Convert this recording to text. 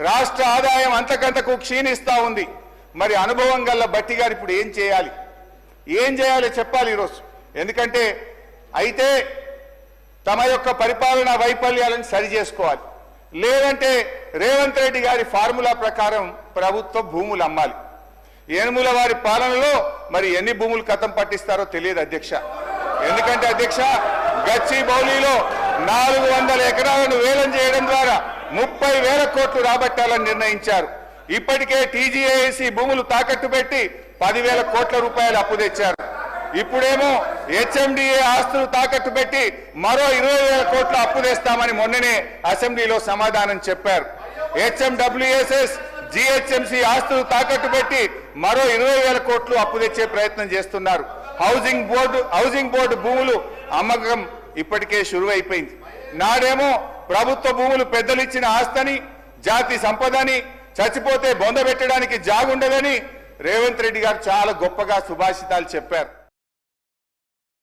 రాష్ట్ర ఆదాయం అంతకంతకు క్షీణిస్తా ఉంది. మరి అనుభవం గల్ల బట్టి గారు ఇప్పుడు ఏం చేయాలి చెప్పాలి ఈరోజు. ఎందుకంటే అయితే తమ యొక్క పరిపాలనా వైఫల్యాలను సరి చేసుకోవాలి. లేదంటే రేవంత్ రెడ్డి గారి ఫార్ములా ప్రకారం ప్రభుత్వ భూములు అమ్మాలి. ఏనుముల వారి పాలనలో మరి ఎన్ని భూములు కథం పట్టిస్తారో తెలియదు అధ్యక్ష. ఎందుకంటే అధ్యక్ష, గచ్చిబౌలిలో 400 ఎకరాలను వేలం చేయడం ద్వారా 30,000 కోట్లు రాబట్టాలని నిర్ణయించారు. ఇప్పటికే టీజీఏసీ భూములు తాకట్టు పెట్టి 10,000 కోట్ల రూపాయలు అప్పు తెచ్చారు. ఇప్పుడేమో హెచ్ఎండిఏ ఆస్తులు తాకట్టు పెట్టి మరో 20,000 కోట్ల అప్పు తెస్తామని మొన్ననే అసెంబ్లీలో సమాధానం చెప్పారు. హెచ్ఎండబ్ల్యూఎస్ఎస్ జిహెచ్ఎంసీ ఆస్తులు తాకట్టు పెట్టి మరో 20,000 కోట్లు అప్పు తెచ్చే ప్రయత్నం చేస్తున్నారు. హౌసింగ్ బోర్డు భూములు అమ్మకం ఇప్పటికే షురువైపోయింది. నాడేమో ప్రభుత్వ భూములు పెద్దలు ఇచ్చిన ఆస్తని, జాతి సంపదని, చచ్చిపోతే బొంద పెట్టడానికి జాగుండదని రేవంత్ రెడ్డి గారు చాలా గొప్పగా సుభాషితాలు చెప్పారు.